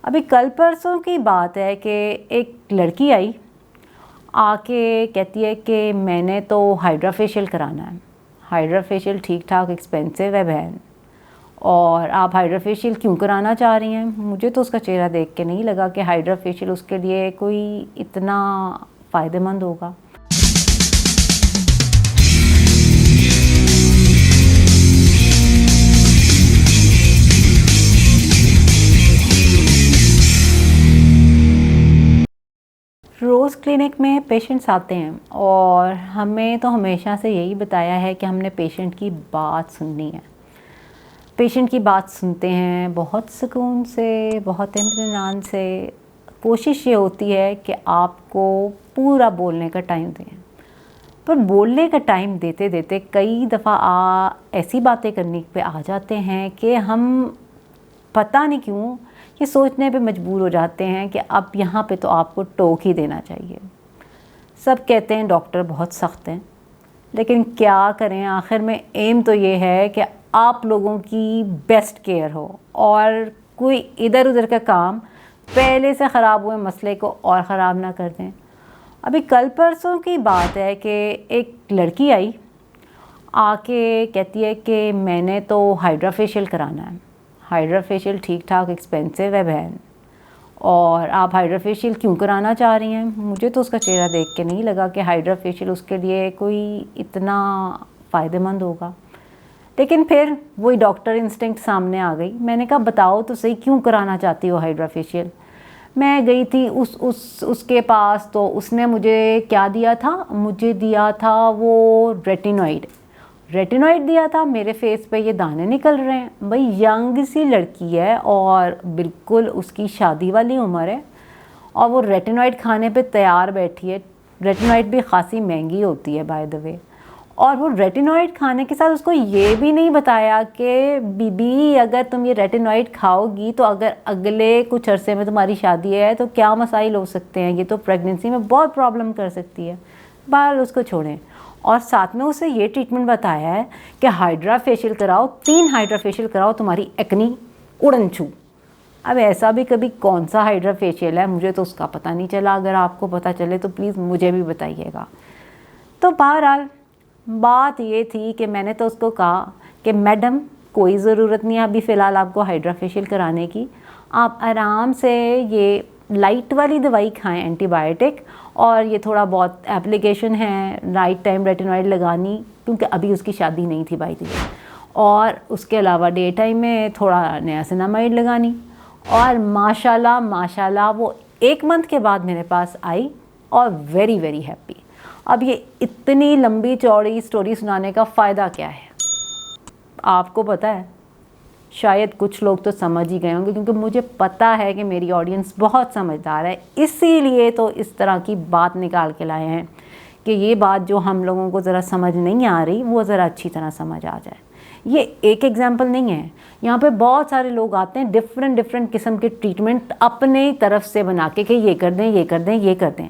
अभी कल परसों की बात है कि एक लड़की आई आके कहती है कि मैंने तो हाइड्रा फेशियल कराना है। हाइड्रा फेशियल ठीक ठाक एक्सपेंसिव है बहन, और आप हाइड्रा फेशियल क्यों कराना चाह रही हैं? मुझे तो उसका चेहरा देख के नहीं लगा कि हाइड्रा फेशियल उसके लिए कोई इतना फ़ायदेमंद होगा। रोज़ क्लिनिक में पेशेंट्स आते हैं और हमें तो हमेशा से यही बताया है कि हमने पेशेंट की बात सुननी है। पेशेंट की बात सुनते हैं बहुत सुकून से, बहुत इत्मीनान से। कोशिश ये होती है कि आपको पूरा बोलने का टाइम दें, पर बोलने का टाइम देते देते कई दफ़ा ऐसी बातें करने पे आ जाते हैं कि हम पता नहीं क्यों ये सोचने पे मजबूर हो जाते हैं कि अब यहाँ पे तो आपको टोक ही देना चाहिए। सब कहते हैं डॉक्टर बहुत सख्त हैं, लेकिन क्या करें, आखिर में एम तो ये है कि आप लोगों की बेस्ट केयर हो और कोई इधर उधर का काम पहले से ख़राब हुए मसले को और ख़राब ना कर दें। अभी कल परसों की बात है कि एक लड़की आई आके कहती है कि मैंने तो हाइड्रा फेशियल कराना है। हाइड्रा फेशियल ठीक ठाक एक्सपेंसिव है बहन, और आप हाइड्रा फेशियल क्यों कराना चाह रही हैं? मुझे तो उसका चेहरा देख के नहीं लगा कि हाइड्रा फेशियल उसके लिए कोई इतना फ़ायदेमंद होगा। लेकिन फिर वही डॉक्टर इंस्टिंक्ट सामने आ गई। मैंने कहा बताओ तो सही, क्यों कराना चाहती हो हाइड्रा फेशियल? मैं गई थी उसके पास, तो उसने मुझे क्या दिया था? मुझे दिया था वो रेटिनॉइड दिया था। मेरे फेस पे ये दाने निकल रहे हैं। भाई यंग सी लड़की है और बिल्कुल उसकी शादी वाली उम्र है, और वो रेटिनॉइड खाने पे तैयार बैठी है। रेटिनॉइड भी खासी महंगी होती है बाय द वे, और वो रेटिनॉइड खाने के साथ उसको ये भी नहीं बताया कि बीबी अगर तुम ये रेटिनॉइड खाओगी तो अगर अगले कुछ अरसे में तुम्हारी शादी है तो क्या मसाइल हो सकते हैं, ये तो प्रेगनेंसी में बहुत प्रॉब्लम कर सकती है। बहरहाल उसको छोड़ें, और साथ में उसे ये ट्रीटमेंट बताया है कि हाइड्रा फेशियल कराओ, 3 हाइड्रा फेशियल कराओ, तुम्हारी एक्नी उड़न छू। अब ऐसा भी कभी कौन सा हाइड्रा फेशियल है, मुझे तो उसका पता नहीं चला। अगर आपको पता चले तो प्लीज़ मुझे भी बताइएगा। तो बहरहाल बात ये थी कि मैंने तो उसको कहा कि मैडम कोई ज़रूरत नहीं है अभी फ़िलहाल आपको हाइड्रा फेशियल कराने की। आप आराम से ये लाइट वाली दवाई खाएं, एंटीबायोटिक, और ये थोड़ा बहुत एप्लीकेशन है नाइट टाइम रेटिनॉइड लगानी, क्योंकि अभी उसकी शादी नहीं थी बाई दी, और उसके अलावा डे टाइम में थोड़ा नियासिनामाइड लगानी। और माशाल्लाह वो 1 मंथ के बाद मेरे पास आई और वेरी वेरी हैप्पी। अब ये इतनी लंबी चौड़ी स्टोरी सुनाने का फ़ायदा क्या है? आपको पता है, शायद कुछ लोग तो समझ ही गए होंगे, क्योंकि मुझे पता है कि मेरी ऑडियंस बहुत समझदार है। इसीलिए तो इस तरह की बात निकाल के लाए हैं कि ये बात जो हम लोगों को ज़रा समझ नहीं आ रही वो ज़रा अच्छी तरह समझ आ जाए। ये एक एग्जाम्पल नहीं है, यहाँ पे बहुत सारे लोग आते हैं डिफरेंट किस्म के ट्रीटमेंट अपने तरफ से बना के कि ये कर दें, ये कर दें, ये कर दें।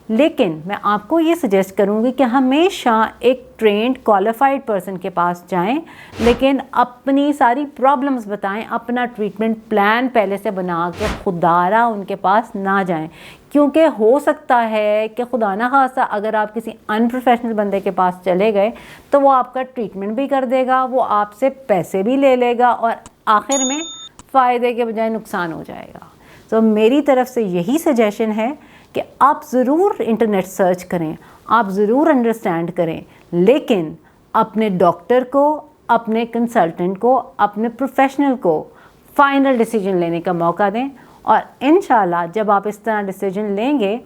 लेकिन मैं आपको ये सजेस्ट करूँगी कि हमेशा एक ट्रेंड क्वालिफाइड पर्सन के पास जाएं, लेकिन अपनी सारी प्रॉब्लम्स बताएं, अपना ट्रीटमेंट प्लान पहले से बना के खुदारा उनके पास ना जाएं, क्योंकि हो सकता है कि खुदा ना खास्ता अगर आप किसी अनप्रोफेशनल बंदे के पास चले गए तो वो आपका ट्रीटमेंट भी कर देगा, वो आपसे पैसे भी ले लेगा, और आखिर में फ़ायदे के बजाय नुकसान हो जाएगा। तो मेरी तरफ से यही सजेशन है कि आप ज़रूर इंटरनेट सर्च करें, आप ज़रूर अंडरस्टैंड करें, लेकिन अपने डॉक्टर को, अपने कंसल्टेंट को, अपने प्रोफेशनल को फाइनल डिसीजन लेने का मौका दें। और इंशाल्लाह जब आप इस तरह डिसीजन लेंगे,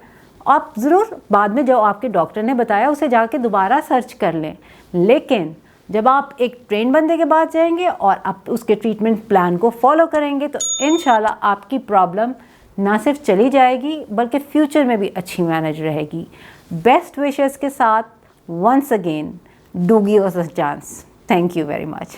आप ज़रूर बाद में जो आपके डॉक्टर ने बताया उसे जाके दोबारा सर्च कर लें, लेकिन जब आप एक ट्रेन बंदे के पास जाएंगे और आप उसके ट्रीटमेंट प्लान को फॉलो करेंगे तो इंशाल्लाह आपकी प्रॉब्लम ना सिर्फ चली जाएगी बल्कि फ्यूचर में भी अच्छी मैनेज रहेगी। बेस्ट विशेस के साथ once again do give us a chance. Thank you very much.